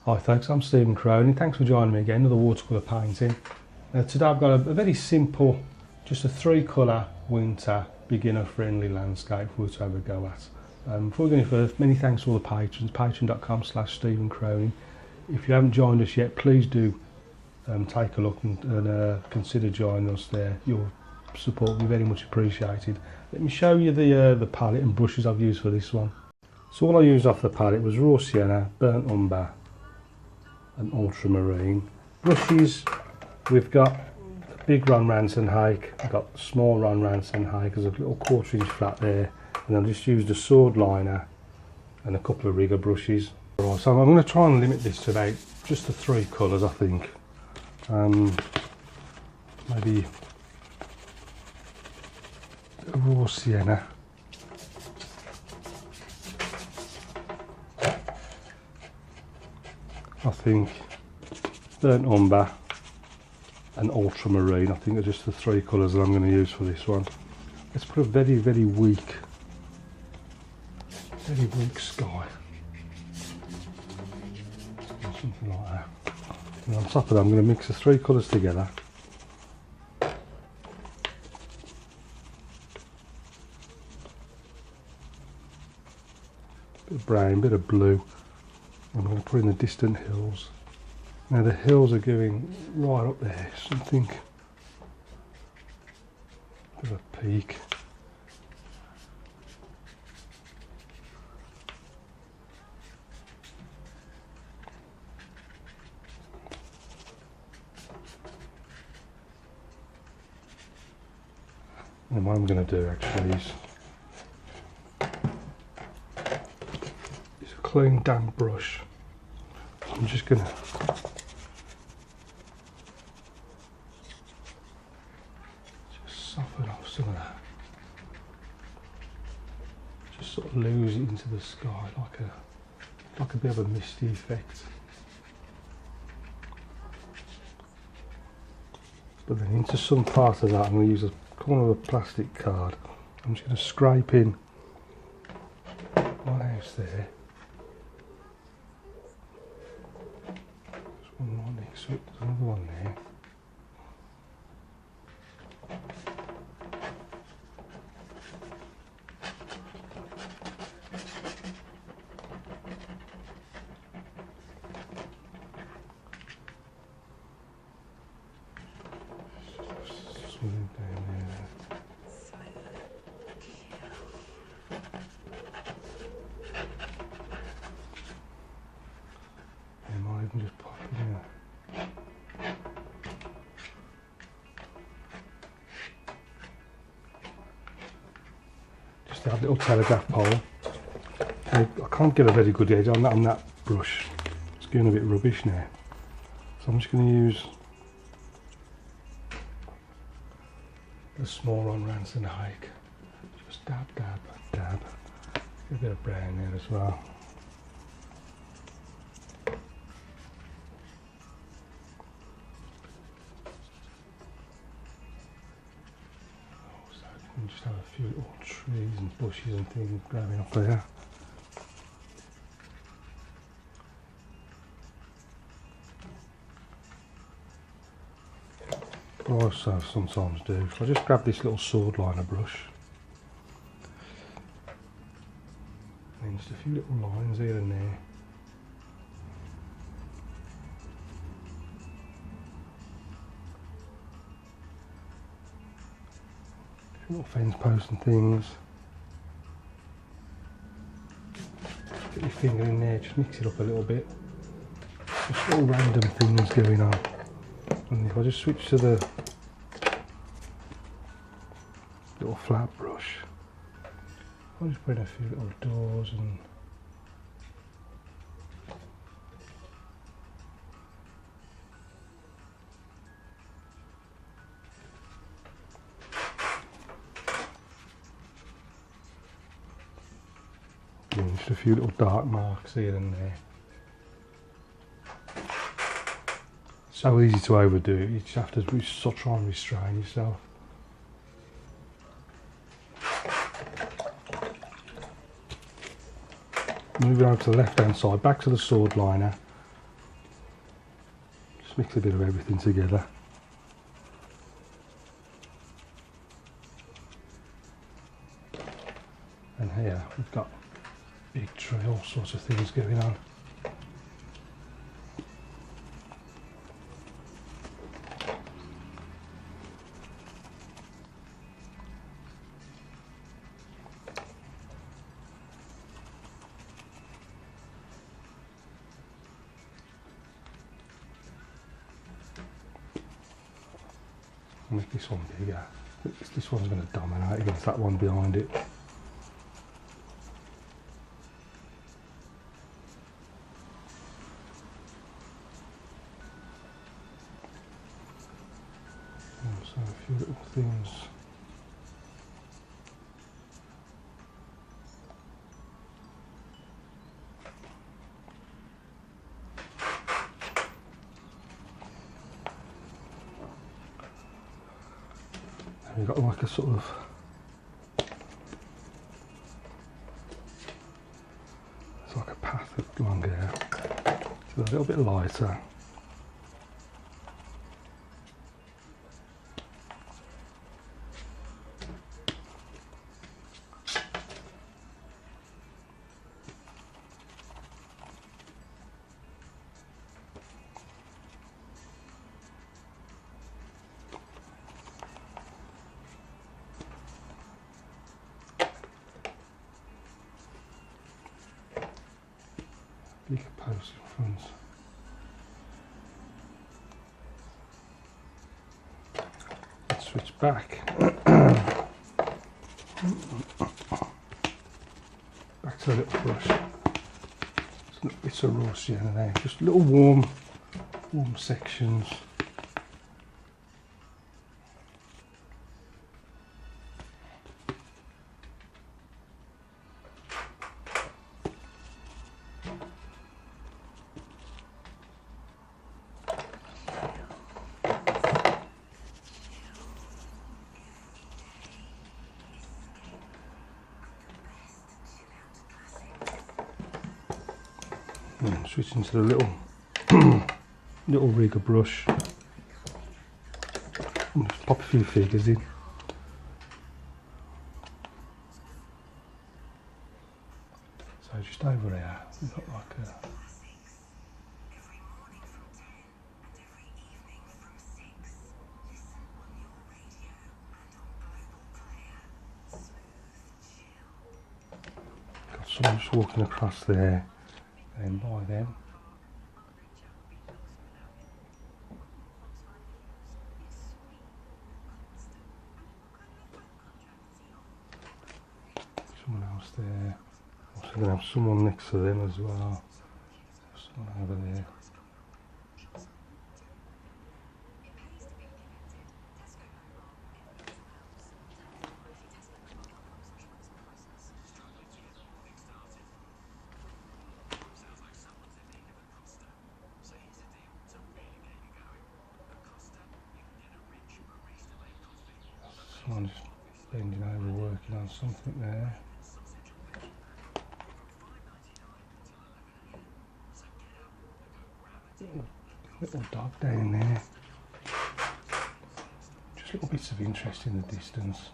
Hi folks, I'm Stephen Cronin. Thanks for joining me again, another watercolour painting. Today I've got a very simple, just a 3-colour winter beginner friendly landscape for you to have a go at. Before we go any further, many thanks to all the patrons, patreon.com/Stephen Cronin. If you haven't joined us yet, please do take a look and consider joining us there. Your support will be very much appreciated. Let me show you the palette and brushes I've used for this one. So all I used off the palette was raw sienna, burnt umber and ultramarine. Brushes, we've got big Ron Ranson hake, I've got small Ron Ranson hake, there's a little 1/4 inch flat there, and I've just used a sword liner and a couple of rigger brushes. Right, so I'm going to try and limit this to about just the 3 colours I think. Maybe a raw sienna. I think burnt umber and ultramarine, I think are just the 3 colours that I'm going to use for this one. Let's put a very, very weak sky. Something like that. And on top of that I'm going to mix the 3 colours together. Bit of brown, bit of blue. I'm going to put in the distant hills. Now the hills are going right up there, something, bit of a peak. And what I'm going to do actually is a clean damp brush. I'm just going to soften off some of that. Just sort of lose it into the sky like a bit of a misty effect. But then into some part of that I'm going to use a corner of a plastic card. I'm just going to scrape in one house there. There's one right next to it, there's another one there. Just pop it in. Just that little telegraph pole. I can't get a very good edge on that brush. It's getting a bit rubbish now. So I'm just going to use the small Ron Ranson hake. Just dab, dab, dab. Get a bit of brown there as well. And just have a few little trees and bushes and things growing up there. What I also sometimes do, I just grab this little sword liner brush and just a few little lines here and there. Little fence posts and things. Get your finger in there, just mix it up a little bit. Just little random things going on. And if I just switch to the little flat brush, I'll just put in a few little doors and just a few little dark marks here and there. So easy to overdo it, you just have to sort of try and restrain yourself. Moving over to the left hand side, back to the sword liner. Just mix a bit of everything together. And here we've got big tree, all sorts of things going on. I'll make this one bigger. This one's going to dominate against that one behind it. So a few little things. And we've got like a sort of it's like a path along here. So a little bit lighter. Big post in front. Let's switch back. Back to a little brush. It's little bits of rust here and there. Just little warm sections. And switch into the little rigger brush. And just pop a few figures in. So just over here, we've got like a got someone just walking across there. And by them, someone else there. Also going to have someone next to them as well. Someone over there. Someone just bending over working on something there. Little dog down there. Just little bits of interest in the distance.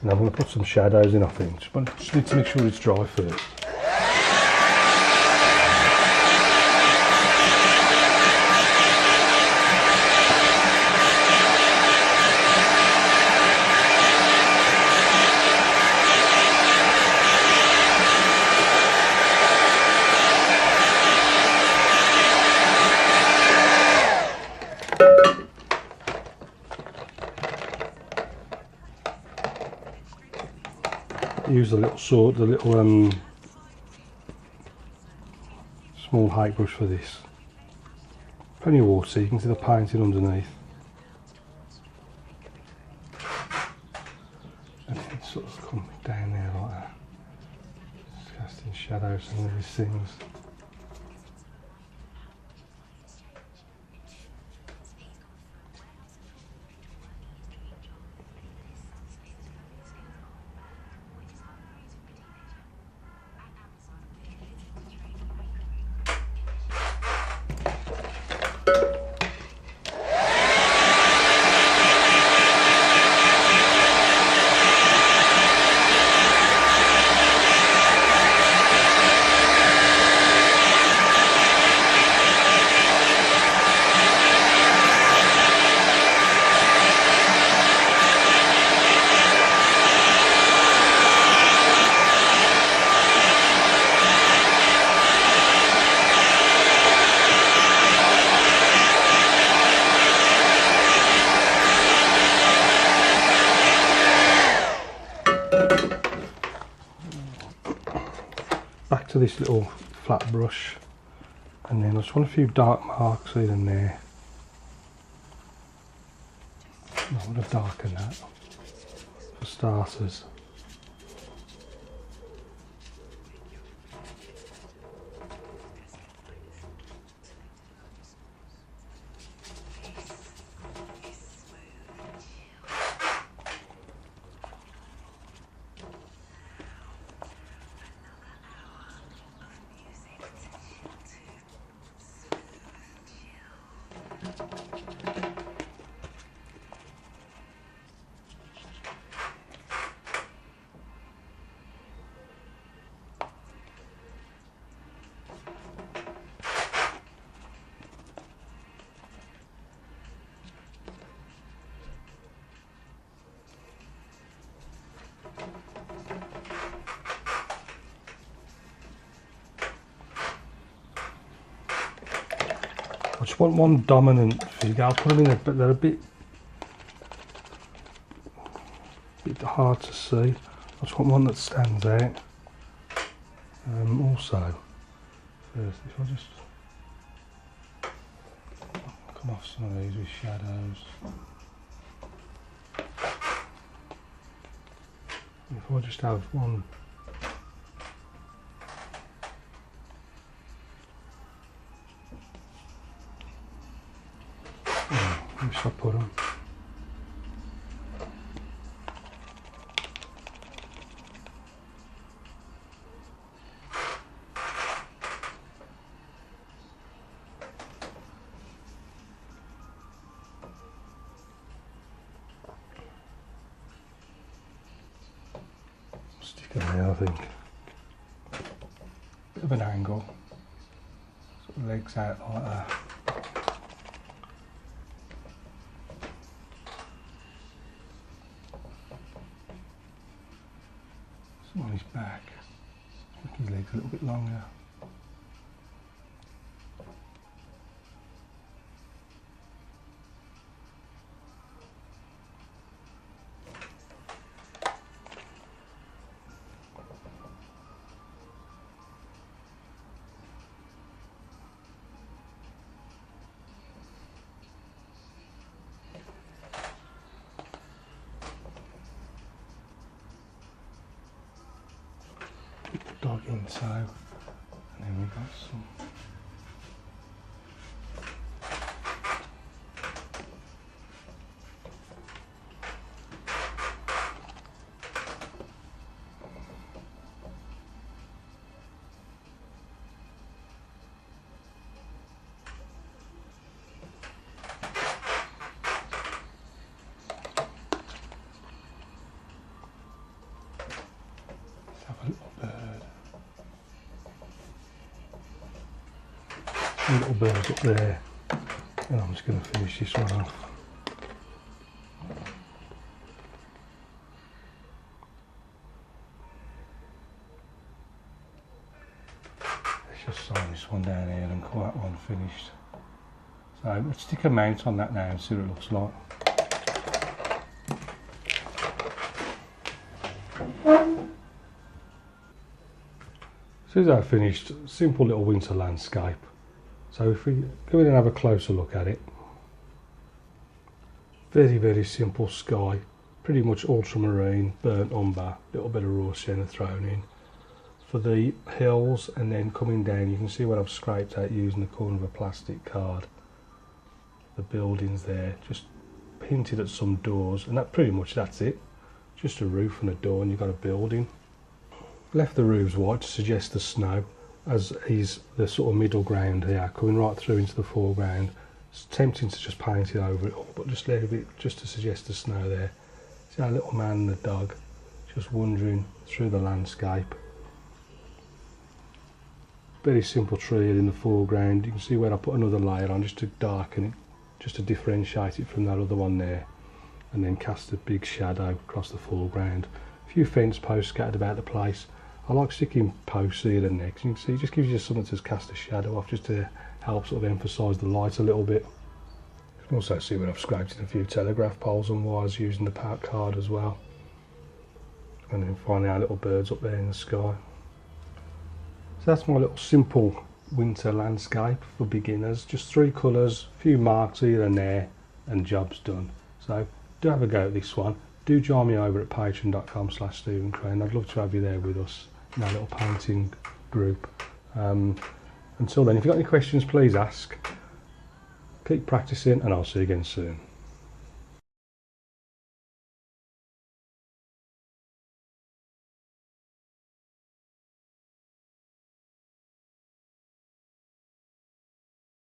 And I'm going to put some shadows in, I think. Just need to make sure it's dry first. Use the little sword, the little small height brush for this. Plenty of water so you can see the painting underneath. And then sort of come down shadow some of these things. Back to this little flat brush, and then I just want a few dark marks here and there. I want to darken that for starters. I just want one dominant figure. I'll put them in there, but they're a bit hard to see. I just want one that stands out. Also, first, if I just come off some of these with shadows. If I just have one. Where should I put them? Stick them there, I think. Bit of an angle. Sort of legs out like that. On his back, make his legs a little bit longer. Dog in so, and then we've got some let's have a little bird. Little birds up there, and I'm just going to finish this one off. Let's just sign this one down here and call that one finished. So let's stick a mount on that now and see what it looks like. So as I've finished, simple little winter landscape. So if we go in and have a closer look at it, very, very simple sky, pretty much ultramarine, burnt umber, little bit of raw sienna thrown in, for the hills, and then coming down you can see what I've scraped out using the corner of a plastic card. The buildings there, just hinted at some doors, and that pretty much that's it. Just a roof and a door and you've got a building. Left the roofs white to suggest the snow, as is the sort of middle ground here, coming right through into the foreground. It's tempting to just paint it over it all, but just a little bit just to suggest the snow there. See our little man and the dog just wandering through the landscape. Very simple tree in the foreground. You can see where I put another layer on just to darken it, just to differentiate it from that other one there, and then cast a big shadow across the foreground. A few fence posts scattered about the place. I like sticking posts here and there, 'cause you can see it just gives you something to cast a shadow off, just to help sort of emphasise the light a little bit. You can also see where I've scraped in a few telegraph poles and wires using the part card as well. And then finally our little birds up there in the sky. So that's my little simple winter landscape for beginners. Just 3 colours, a few marks here and there, and job's done. So do have a go at this one. Do join me over at patreon.com/Stephen Crane. I'd love to have you there with us in our little painting group. Until then, if you've got any questions, please ask. Keep practicing, and I'll see you again soon.